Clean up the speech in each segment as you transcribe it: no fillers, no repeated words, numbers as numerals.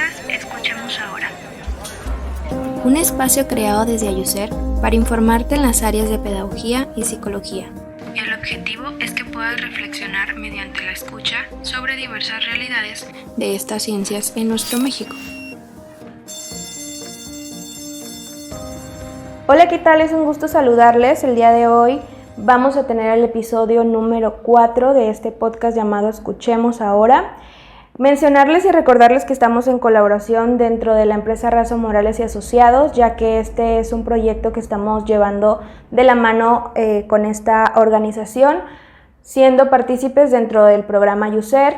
podcast Escuchemos Ahora. Un espacio creado desde Ayuser para informarte en las áreas de pedagogía y psicología. El objetivo es que puedas reflexionar mediante la escucha sobre diversas realidades de estas ciencias en nuestro México. Hola, ¿qué tal? Es un gusto saludarles. El día de hoy vamos a tener el episodio número 4 de este podcast llamado Escuchemos Ahora. Mencionarles y recordarles que estamos en colaboración dentro de la empresa Razo Morales y Asociados, ya que este es un proyecto que estamos llevando de la mano con esta organización, siendo partícipes dentro del programa Ayuser.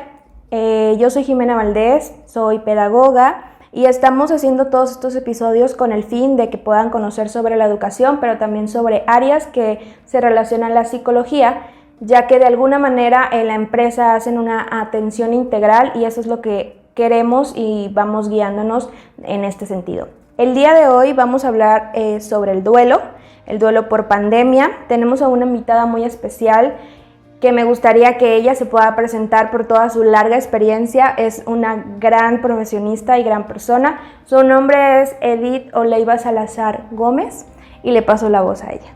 Yo soy Jimena Valdés, soy pedagoga y estamos haciendo todos estos episodios con el fin de que puedan conocer sobre la educación, pero también sobre áreas que se relacionan a la psicología, ya que de alguna manera en la empresa hacen una atención integral y eso es lo que queremos y vamos guiándonos en este sentido. El día de hoy vamos a hablar sobre el duelo por pandemia. Tenemos a una invitada muy especial que me gustaría que ella se pueda presentar por toda su larga experiencia. Es una gran profesionista y gran persona. Su nombre es Edith Oleiva Salazar Gómez y le paso la voz a ella.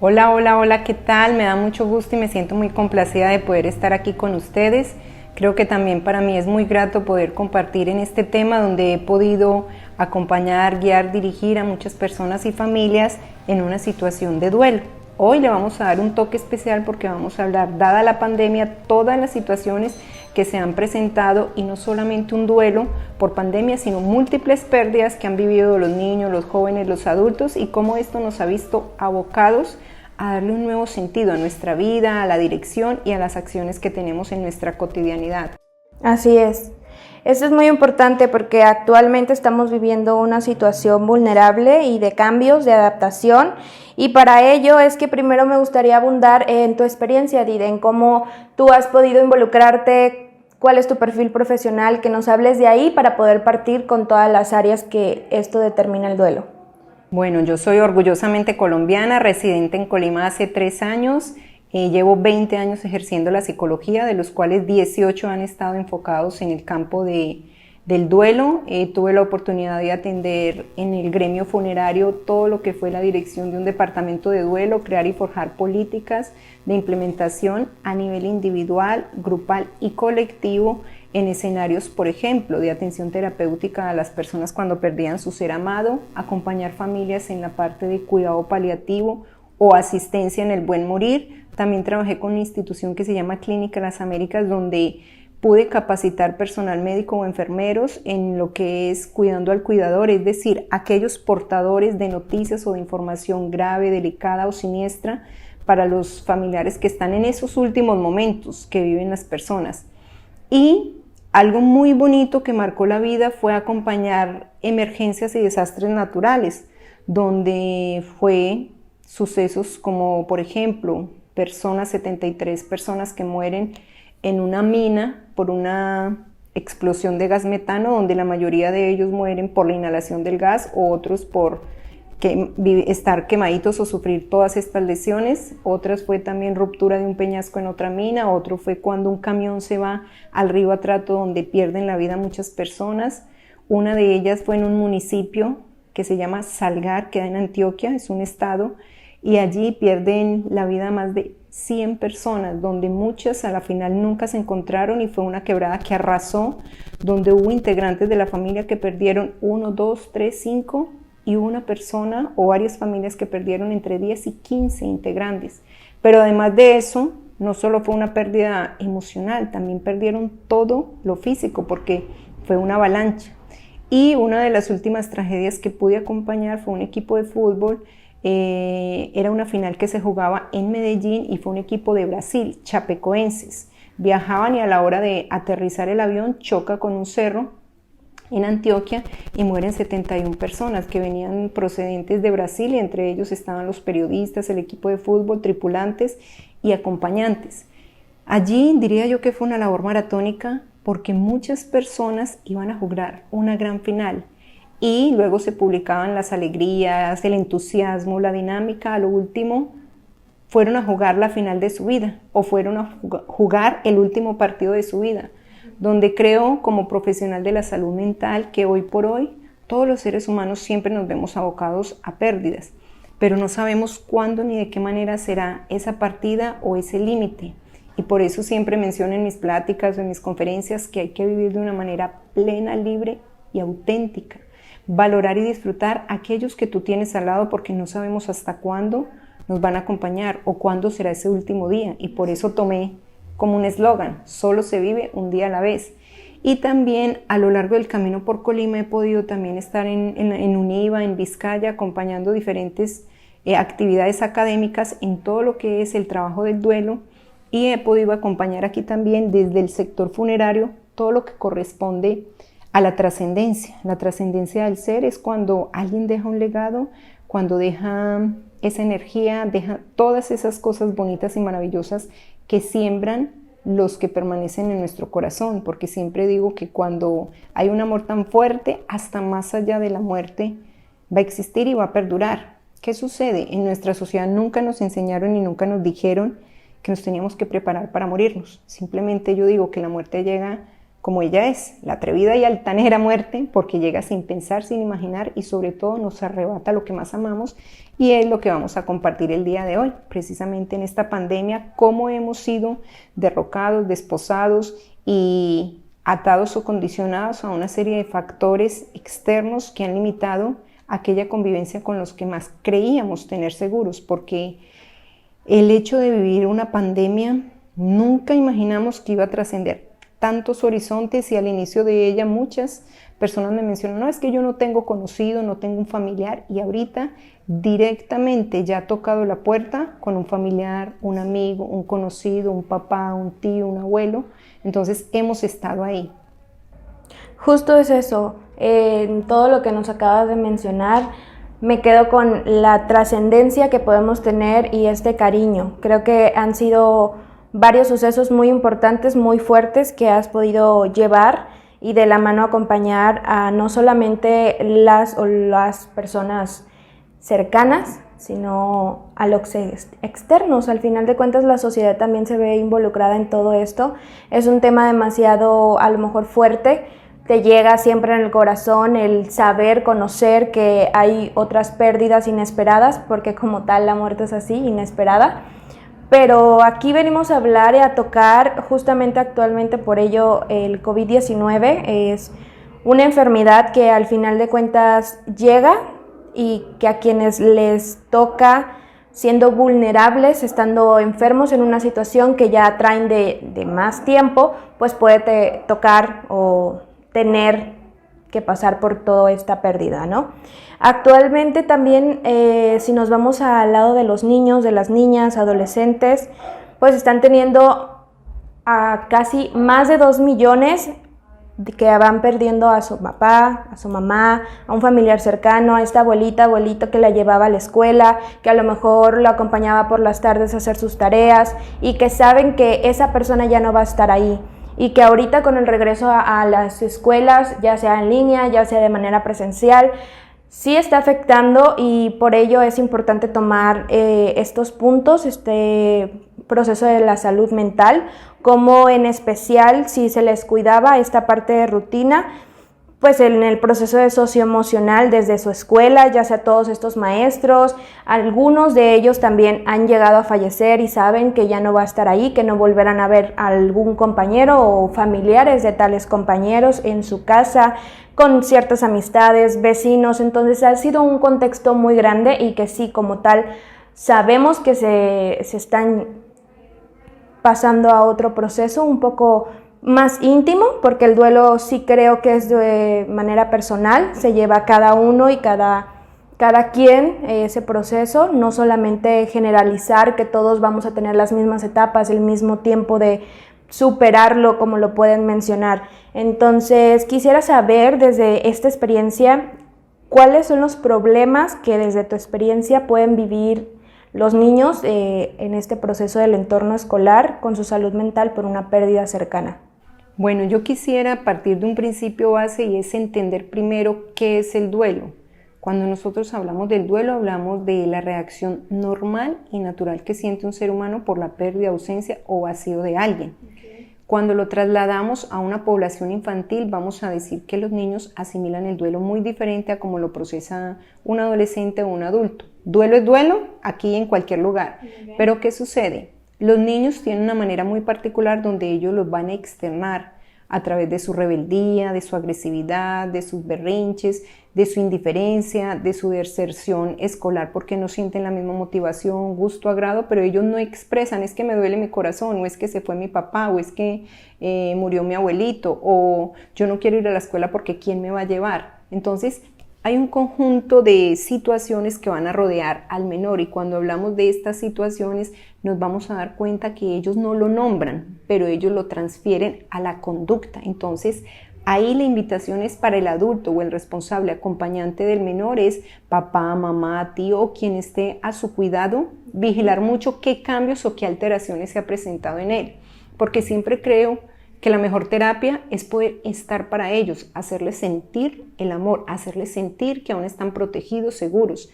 Hola, ¿qué tal? Me da mucho gusto y me siento muy complacida de poder estar aquí con ustedes. Creo que también para mí es muy grato poder compartir en este tema donde he podido acompañar, guiar, dirigir a muchas personas y familias en una situación de duelo. Hoy le vamos a dar un toque especial porque vamos a hablar, dada la pandemia, todas las situaciones que se han presentado y no solamente un duelo por pandemia, sino múltiples pérdidas que han vivido los niños, los jóvenes, los adultos y cómo esto nos ha visto abocados a darle un nuevo sentido a nuestra vida, a la dirección y a las acciones que tenemos en nuestra cotidianidad. Así es. Esto es muy importante porque actualmente estamos viviendo una situación vulnerable y de cambios, de adaptación, y para ello es que primero me gustaría abundar en tu experiencia, Dide, en cómo tú has podido involucrarte, cuál es tu perfil profesional, que nos hables de ahí para poder partir con todas las áreas que esto determina el duelo. Bueno, yo soy orgullosamente colombiana, residente en Colima hace 3 años. Llevo 20 años ejerciendo la psicología, de los cuales 18 han estado enfocados en el campo del duelo. Tuve la oportunidad de atender en el gremio funerario todo lo que fue la dirección de un departamento de duelo, crear y forjar políticas de implementación a nivel individual, grupal y colectivo en escenarios, por ejemplo, de atención terapéutica a las personas cuando perdían su ser amado, acompañar familias en la parte de cuidado paliativo o asistencia en el buen morir. También trabajé con una institución que se llama Clínica Las Américas, donde pude capacitar personal médico o enfermeros en lo que es cuidando al cuidador, es decir, aquellos portadores de noticias o de información grave, delicada o siniestra para los familiares que están en esos últimos momentos que viven las personas. Y algo muy bonito que marcó la vida fue acompañar emergencias y desastres naturales, donde fue sucesos como, por ejemplo, 73 personas que mueren en una mina por una explosión de gas metano, donde la mayoría de ellos mueren por la inhalación del gas o otros por estar quemaditos o sufrir todas estas lesiones. Otras fue también ruptura de un peñasco en otra mina, otro fue cuando un camión se va al río Atrato donde pierden la vida muchas personas. Una de ellas fue en un municipio que se llama Salgar, queda en Antioquia, es un estado, y allí pierden la vida más de 100 personas, donde muchas a la final nunca se encontraron y fue una quebrada que arrasó, donde hubo integrantes de la familia que perdieron 1, 2, 3, 5 y una persona o varias familias que perdieron entre 10 y 15 integrantes. Pero además de eso, no solo fue una pérdida emocional, también perdieron todo lo físico porque fue una avalancha. Y una de las últimas tragedias que pude acompañar fue un equipo de fútbol. Era una final que se jugaba en Medellín y fue un equipo de Brasil, chapecoenses. Viajaban y a la hora de aterrizar el avión choca con un cerro en Antioquia y mueren 71 personas que venían procedentes de Brasil y entre ellos estaban los periodistas, el equipo de fútbol, tripulantes y acompañantes. Allí diría yo que fue una labor maratónica porque muchas personas iban a jugar una gran final y luego se publicaban las alegrías, el entusiasmo, la dinámica. A lo último fueron a jugar la final de su vida o fueron a jugar el último partido de su vida, donde creo como profesional de la salud mental que hoy por hoy todos los seres humanos siempre nos vemos abocados a pérdidas, pero no sabemos cuándo ni de qué manera será esa partida o ese límite. Y por eso siempre menciono en mis pláticas o en mis conferencias que hay que vivir de una manera plena, libre y auténtica. Valorar y disfrutar aquellos que tú tienes al lado, porque no sabemos hasta cuándo nos van a acompañar o cuándo será ese último día. Y por eso tomé como un eslogan: solo se vive un día a la vez. Y también a lo largo del camino por Colima he podido también estar en UNIVA, en Vizcaya, acompañando diferentes actividades académicas en todo lo que es el trabajo del duelo, y he podido acompañar aquí también desde el sector funerario todo lo que corresponde a la trascendencia. La trascendencia del ser es cuando alguien deja un legado, cuando deja esa energía, deja todas esas cosas bonitas y maravillosas que siembran los que permanecen en nuestro corazón, porque siempre digo que cuando hay un amor tan fuerte, hasta más allá de la muerte va a existir y va a perdurar. ¿Qué sucede? En nuestra sociedad nunca nos enseñaron y nunca nos dijeron que nos teníamos que preparar para morirnos. Simplemente yo digo que la muerte llega como ella es, la atrevida y altanera muerte, porque llega sin pensar, sin imaginar, y sobre todo nos arrebata lo que más amamos, y es lo que vamos a compartir el día de hoy, precisamente en esta pandemia, cómo hemos sido derrocados, desposados y atados o condicionados a una serie de factores externos que han limitado aquella convivencia con los que más creíamos tener seguros, porque el hecho de vivir una pandemia nunca imaginamos que iba a trascender tantos horizontes, y al inicio de ella muchas personas me mencionan: no, es que yo no tengo conocido, no tengo un familiar, y ahorita directamente ya ha tocado la puerta con un familiar, un amigo, un conocido, un papá, un tío, un abuelo. Entonces hemos estado ahí. Justo es eso, en todo lo que nos acabas de mencionar, me quedo con la trascendencia que podemos tener y este cariño. Creo que han sido varios sucesos muy importantes, muy fuertes, que has podido llevar y de la mano acompañar a no solamente las personas cercanas, sino a los externos. Al final de cuentas, la sociedad también se ve involucrada en todo esto. Es un tema demasiado, a lo mejor, fuerte. Te llega siempre en el corazón el saber, conocer que hay otras pérdidas inesperadas, porque como tal la muerte es así, inesperada. Pero aquí venimos a hablar y a tocar justamente actualmente, por ello el COVID-19 es una enfermedad que al final de cuentas llega y que a quienes les toca siendo vulnerables, estando enfermos en una situación que ya traen de más tiempo, pues puede tocar o tener que pasar por toda esta pérdida, ¿no? Actualmente también, si nos vamos al lado de los niños, de las niñas, adolescentes, pues están teniendo a casi más de 2 millones que van perdiendo a su papá, a su mamá, a un familiar cercano, a esta abuelito que la llevaba a la escuela, que a lo mejor lo acompañaba por las tardes a hacer sus tareas, y que saben que esa persona ya no va a estar ahí. Y que ahorita con el regreso a las escuelas, ya sea en línea, ya sea de manera presencial, sí está afectando, y por ello es importante tomar estos puntos, este proceso de la salud mental, como en especial si se les cuidaba esta parte de rutina, pues en el proceso de socioemocional desde su escuela, ya sea todos estos maestros, algunos de ellos también han llegado a fallecer y saben que ya no va a estar ahí, que no volverán a ver a algún compañero o familiares de tales compañeros en su casa, con ciertas amistades, vecinos. Entonces ha sido un contexto muy grande, y que sí, como tal, sabemos que se están pasando a otro proceso un poco más íntimo, porque el duelo sí creo que es de manera personal, se lleva cada uno y cada quien ese proceso, no solamente generalizar que todos vamos a tener las mismas etapas, el mismo tiempo de superarlo, como lo pueden mencionar. Entonces quisiera saber desde esta experiencia, ¿cuáles son los problemas que desde tu experiencia pueden vivir los niños en este proceso del entorno escolar con su salud mental por una pérdida cercana? Bueno, yo quisiera partir de un principio base, y es entender primero qué es el duelo. Cuando nosotros hablamos del duelo, hablamos de la reacción normal y natural que siente un ser humano por la pérdida, ausencia o vacío de alguien. Cuando lo trasladamos a una población infantil, vamos a decir que los niños asimilan el duelo muy diferente a como lo procesa un adolescente o un adulto. Duelo es duelo, aquí en cualquier lugar. Pero ¿qué sucede? Los niños tienen una manera muy particular donde ellos los van a externar a través de su rebeldía, de su agresividad, de sus berrinches, de su indiferencia, de su deserción escolar, porque no sienten la misma motivación, gusto, agrado, pero ellos no expresan, es que me duele mi corazón, o es que se fue mi papá, o es que murió mi abuelito, o yo no quiero ir a la escuela porque ¿quién me va a llevar? Entonces, hay un conjunto de situaciones que van a rodear al menor, y cuando hablamos de estas situaciones nos vamos a dar cuenta que ellos no lo nombran, pero ellos lo transfieren a la conducta. Entonces, ahí la invitación es para el adulto o el responsable acompañante del menor, es papá, mamá, tío o quien esté a su cuidado, vigilar mucho qué cambios o qué alteraciones se ha presentado en él, porque siempre creo que la mejor terapia es poder estar para ellos, hacerles sentir el amor, hacerles sentir que aún están protegidos, seguros.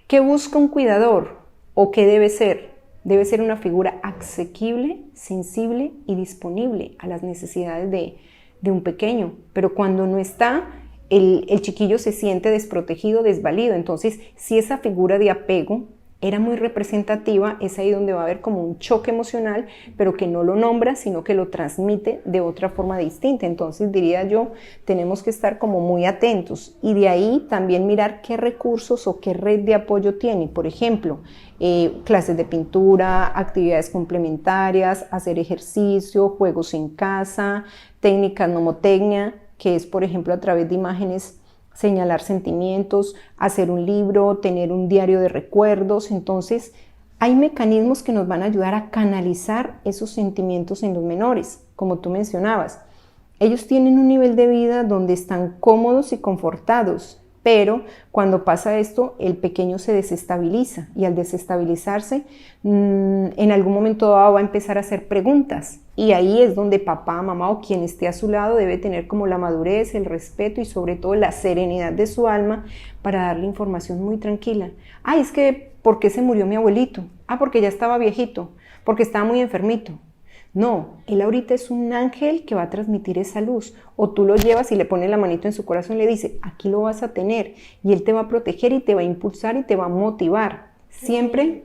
¿Qué busca un cuidador o qué debe ser? Debe ser una figura asequible, sensible y disponible a las necesidades de un pequeño, pero cuando no está, el chiquillo se siente desprotegido, desvalido. Entonces, si esa figura de apego era muy representativa, es ahí donde va a haber como un choque emocional, pero que no lo nombra, sino que lo transmite de otra forma distinta. Entonces, diría yo, tenemos que estar como muy atentos, y de ahí también mirar qué recursos o qué red de apoyo tiene. Por ejemplo, clases de pintura, actividades complementarias, hacer ejercicio, juegos en casa, técnicas mnemotecnia, que es, por ejemplo, a través de imágenes señalar sentimientos, hacer un libro, tener un diario de recuerdos. Entonces, hay mecanismos que nos van a ayudar a canalizar esos sentimientos en los menores, como tú mencionabas. Ellos tienen un nivel de vida donde están cómodos y confortados, pero cuando pasa esto, el pequeño se desestabiliza, y al desestabilizarse, en algún momento dado va a empezar a hacer preguntas, y ahí es donde papá, mamá o quien esté a su lado debe tener como la madurez, el respeto y sobre todo la serenidad de su alma para darle información muy tranquila. Es que, ¿por qué se murió mi abuelito? Porque ya estaba viejito, porque estaba muy enfermito. No, él ahorita es un ángel que va a transmitir esa luz, o tú lo llevas y le pones la manito en su corazón y le dices, aquí lo vas a tener, y él te va a proteger y te va a impulsar y te va a motivar. Siempre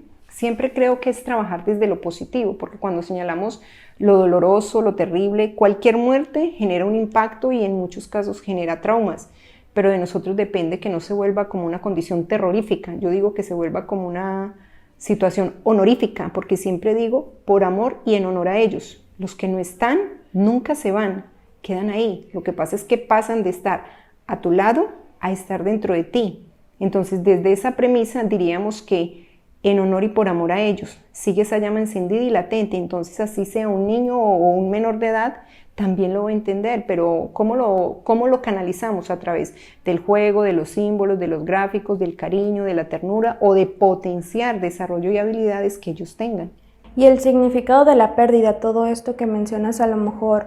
creo que es trabajar desde lo positivo, porque cuando señalamos lo doloroso, lo terrible, cualquier muerte genera un impacto y en muchos casos genera traumas, pero de nosotros depende que no se vuelva como una condición terrorífica. Yo digo que se vuelva como una situación honorífica, porque siempre digo por amor y en honor a ellos. Los que no están nunca se van, quedan ahí. Lo que pasa es que pasan de estar a tu lado a estar dentro de ti. Entonces, desde esa premisa diríamos que en honor y por amor a ellos sigue esa llama encendida y latente. Entonces, así sea un niño o un menor de edad, también lo va a entender, pero ¿cómo lo canalizamos? A través del juego, de los símbolos, de los gráficos, del cariño, de la ternura, o de potenciar desarrollo y habilidades que ellos tengan. Y el significado de la pérdida, todo esto que mencionas, a lo mejor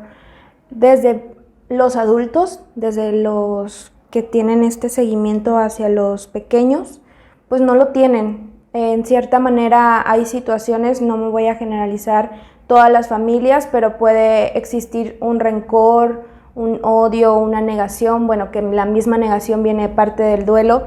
desde los adultos, desde los que tienen este seguimiento hacia los pequeños, pues no lo tienen. En cierta manera hay situaciones, no me voy a generalizar todas las familias, pero puede existir un rencor, un odio, una negación, bueno, que la misma negación viene parte del duelo.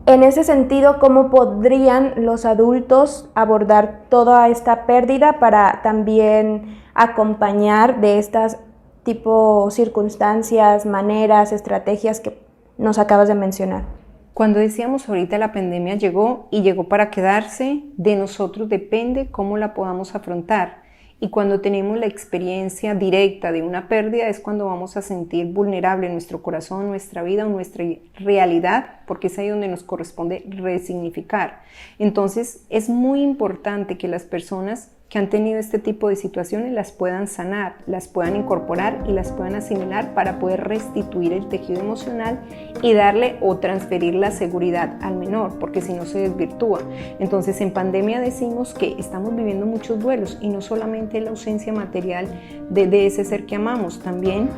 En ese sentido, ¿cómo podrían los adultos abordar toda esta pérdida para también acompañar de estas tipo circunstancias, maneras, estrategias que nos acabas de mencionar? Cuando decíamos ahorita la pandemia llegó y llegó para quedarse, de nosotros depende cómo la podamos afrontar. Y cuando tenemos la experiencia directa de una pérdida es cuando vamos a sentir vulnerable nuestro corazón, nuestra vida o nuestra realidad, porque es ahí donde nos corresponde resignificar. Entonces es muy importante que las personas que han tenido este tipo de situaciones las puedan sanar, las puedan incorporar y las puedan asimilar para poder restituir el tejido emocional y darle o transferir la seguridad al menor, porque si no se desvirtúa. Entonces en pandemia decimos que estamos viviendo muchos duelos y no solamente la ausencia material de ese ser que amamos, también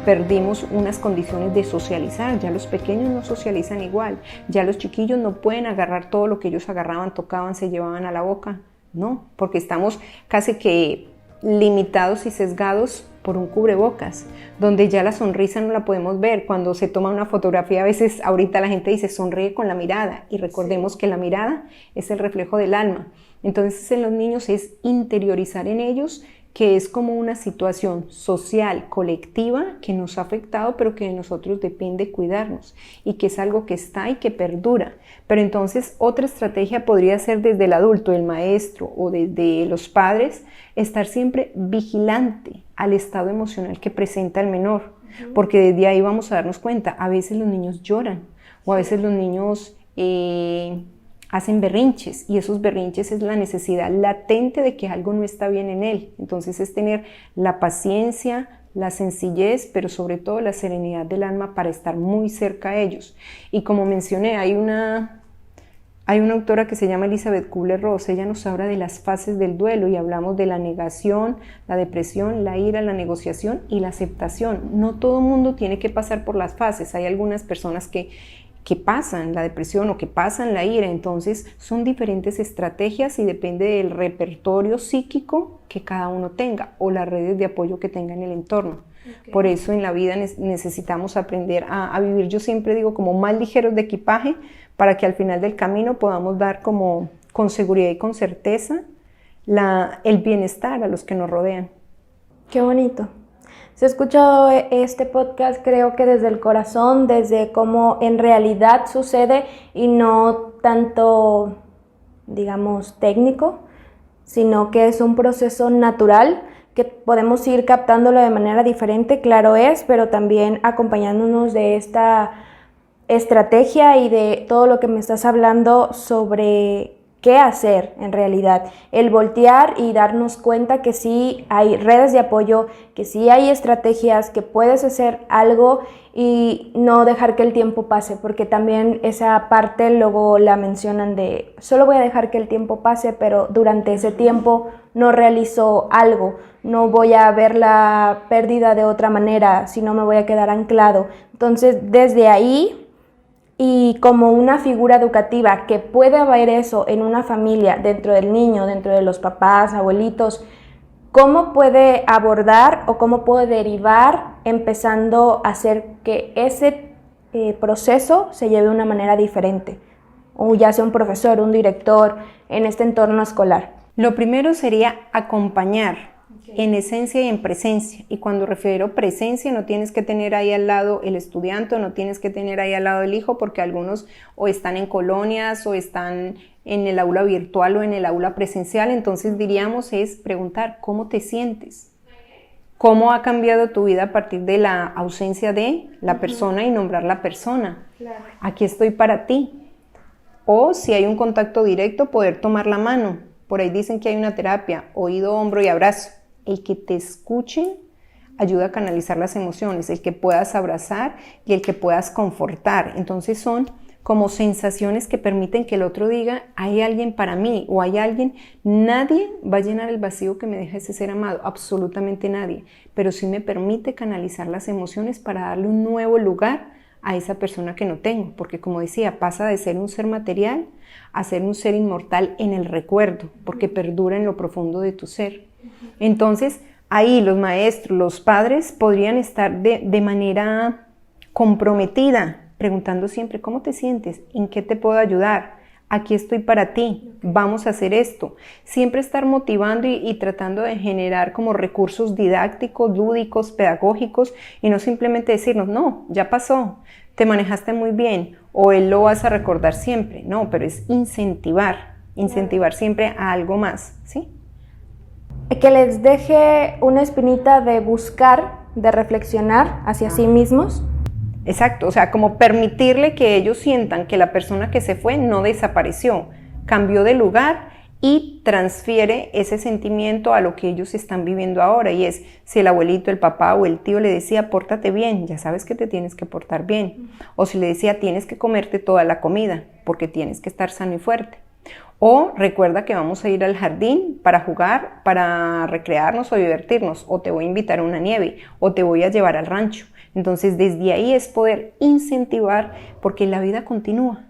perdimos unas condiciones de socializar. Ya los pequeños no socializan igual, ya los chiquillos no pueden agarrar todo lo que ellos agarraban, tocaban, se llevaban a la boca. No, porque estamos casi que limitados y sesgados por un cubrebocas, donde ya la sonrisa no la podemos ver. Cuando se toma una fotografía, a veces ahorita la gente dice sonríe con la mirada, y recordemos que la mirada es el reflejo del alma. Entonces en los niños es interiorizar en ellos que es como una situación social, colectiva, que nos ha afectado, pero que de nosotros depende cuidarnos, y que es algo que está y que perdura. Pero entonces otra estrategia podría ser desde el adulto, el maestro o desde los padres, estar siempre vigilante al estado emocional que presenta el menor, porque desde ahí vamos a darnos cuenta. A veces los niños lloran, o a veces los niños hacen berrinches, y esos berrinches es la necesidad latente de que algo no está bien en él. Entonces es tener la paciencia, la sencillez, pero sobre todo la serenidad del alma para estar muy cerca a ellos. Y como mencioné, hay una autora que se llama Elizabeth Kubler-Ross. Ella nos habla de las fases del duelo, y hablamos de la negación, la depresión, la ira, la negociación y la aceptación. No todo el mundo tiene que pasar por las fases. Hay algunas personas que pasan la depresión o que pasan la ira. Entonces son diferentes estrategias y depende del repertorio psíquico que cada uno tenga o las redes de apoyo que tenga en el entorno. Okay. Por eso en la vida necesitamos aprender a vivir, yo siempre digo, como más ligeros de equipaje, para que al final del camino podamos dar como con seguridad y con certeza el bienestar a los que nos rodean. Qué bonito. Si he escuchado este podcast, creo que desde el corazón, desde cómo en realidad sucede, y no tanto, digamos, técnico, sino que es un proceso natural que podemos ir captándolo de manera diferente, claro es, pero también acompañándonos de esta estrategia y de todo lo que me estás hablando sobre qué hacer en realidad, el voltear y darnos cuenta que sí hay redes de apoyo, que sí hay estrategias, que puedes hacer algo y no dejar que el tiempo pase, porque también esa parte luego la mencionan de solo voy a dejar que el tiempo pase, pero durante ese tiempo no realizo algo, no voy a ver la pérdida de otra manera, sino me voy a quedar anclado. Entonces desde ahí, y como una figura educativa que puede haber eso en una familia, dentro del niño, dentro de los papás, abuelitos, ¿cómo puede abordar o cómo puede derivar empezando a hacer que ese proceso se lleve de una manera diferente? O ya sea un profesor, un director en este entorno escolar. Lo primero sería acompañar. En esencia y en presencia. Y cuando refiero presencia, no tienes que tener ahí al lado el estudiante, o no tienes que tener ahí al lado el hijo, porque algunos o están en colonias o están en el aula virtual o en el aula presencial. Entonces diríamos es preguntar ¿cómo te sientes? ¿Cómo ha cambiado tu vida a partir de la ausencia de la persona y nombrar la persona? Claro. Aquí estoy para ti. O si hay un contacto directo, poder tomar la mano. Por ahí dicen que hay una terapia, oído, hombro y abrazo. El que te escuche ayuda a canalizar las emociones, el que puedas abrazar y el que puedas confortar. Entonces son como sensaciones que permiten que el otro diga, hay alguien para mí o hay alguien. Nadie va a llenar el vacío que me deja ese ser amado, absolutamente nadie, pero sí me permite canalizar las emociones para darle un nuevo lugar a esa persona que no tengo, porque como decía, pasa de ser un ser material a ser un ser inmortal en el recuerdo, porque perdura en lo profundo de tu ser. Entonces, ahí los maestros, los padres podrían estar de manera comprometida, preguntando siempre, ¿cómo te sientes? ¿En qué te puedo ayudar? Aquí estoy para ti, vamos a hacer esto. Siempre estar motivando y tratando de generar como recursos didácticos, lúdicos, pedagógicos, y no simplemente decirnos, no, ya pasó, te manejaste muy bien, o él lo vas a recordar siempre. No, pero es incentivar siempre a algo más, ¿sí? Que les deje una espinita de buscar, de reflexionar hacia sí mismos. Exacto, o sea, como permitirle que ellos sientan que la persona que se fue no desapareció, cambió de lugar y transfiere ese sentimiento a lo que ellos están viviendo ahora. Y es, si el abuelito, el papá o el tío le decía, pórtate bien, ya sabes que te tienes que portar bien. O si le decía, tienes que comerte toda la comida, porque tienes que estar sano y fuerte. O recuerda que vamos a ir al jardín para jugar, para recrearnos o divertirnos, o te voy a invitar a una nieve, o te voy a llevar al rancho. Entonces desde ahí es poder incentivar, porque la vida continúa.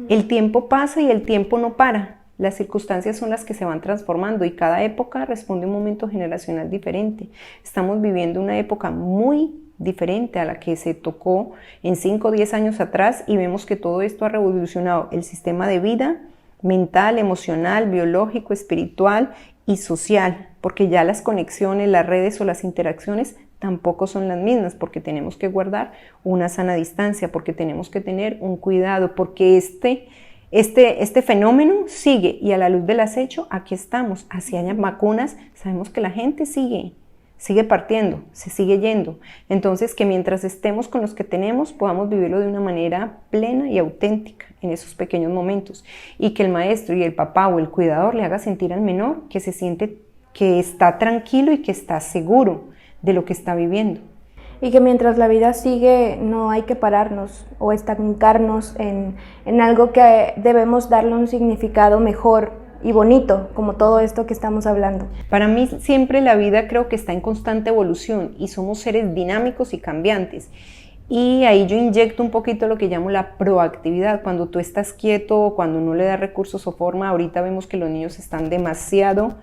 El tiempo pasa y el tiempo no para. Las circunstancias son las que se van transformando y cada época responde a un momento generacional diferente. Estamos viviendo una época muy diferente a la que se tocó en 5 o 10 años atrás y vemos que todo esto ha revolucionado el sistema de vida mental, emocional, biológico, espiritual y social, porque ya las conexiones, las redes o las interacciones tampoco son las mismas, porque tenemos que guardar una sana distancia, porque tenemos que tener un cuidado, porque este fenómeno sigue y a la luz del acecho aquí estamos. Así haya vacunas, sabemos que la gente sigue partiendo, se sigue yendo. Entonces, que mientras estemos con los que tenemos, podamos vivirlo de una manera plena y auténtica en esos pequeños momentos. Y que el maestro y el papá o el cuidador le haga sentir al menor que se siente que está tranquilo y que está seguro de lo que está viviendo. Y que mientras la vida sigue, no hay que pararnos o estancarnos en algo que debemos darle un significado mejor y bonito, como todo esto que estamos hablando. Para mí siempre la vida creo que está en constante evolución y somos seres dinámicos y cambiantes. Y ahí yo inyecto un poquito lo que llamo la proactividad. Cuando tú estás quieto, cuando no le das recursos o forma, ahorita vemos que los niños están demasiado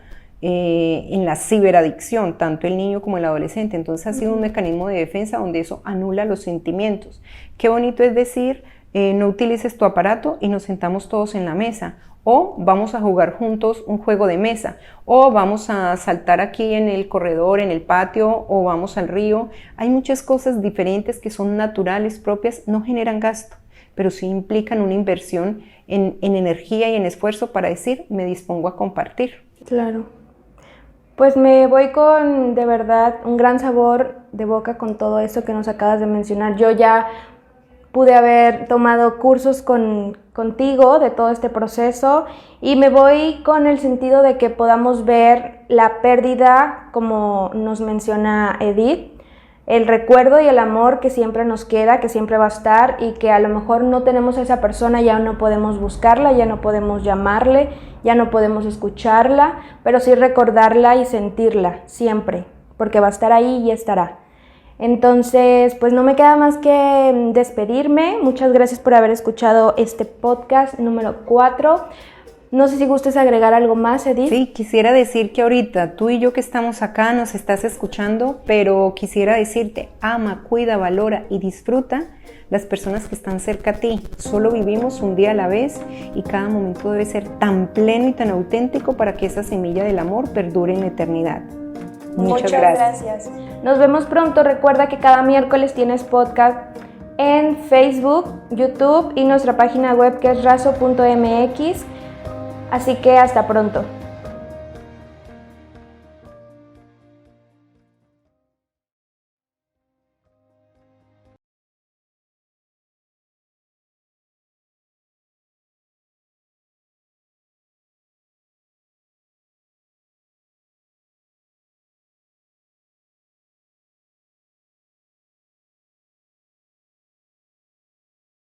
en la ciberadicción, tanto el niño como el adolescente. Entonces ha sido un mecanismo de defensa donde eso anula los sentimientos. Qué bonito es decir, no utilices tu aparato y nos sentamos todos en la mesa. O vamos a jugar juntos un juego de mesa, o vamos a saltar aquí en el corredor, en el patio, o vamos al río. Hay muchas cosas diferentes que son naturales, propias, no generan gasto, pero sí implican una inversión en energía y en esfuerzo para decir, me dispongo a compartir. Claro. Pues me voy con, de verdad, un gran sabor de boca con todo eso que nos acabas de mencionar. Yo ya pude haber tomado cursos contigo de todo este proceso y me voy con el sentido de que podamos ver la pérdida, como nos menciona Edith, el recuerdo y el amor que siempre nos queda, que siempre va a estar y que a lo mejor no tenemos a esa persona, ya no podemos buscarla, ya no podemos llamarle, ya no podemos escucharla, pero sí recordarla y sentirla siempre, porque va a estar ahí y estará. Entonces, pues no me queda más que despedirme. Muchas gracias por haber escuchado este podcast número 4. No sé si gustes agregar algo más, Edith. Sí, quisiera decir que ahorita tú y yo que estamos acá nos estás escuchando, pero quisiera decirte, ama, cuida, valora y disfruta las personas que están cerca a ti. Solo vivimos un día a la vez y cada momento debe ser tan pleno y tan auténtico para que esa semilla del amor perdure en la eternidad. Muchas gracias. Nos vemos pronto. Recuerda que cada miércoles tienes podcast en Facebook, YouTube y nuestra página web que es razo.mx. Así que hasta pronto.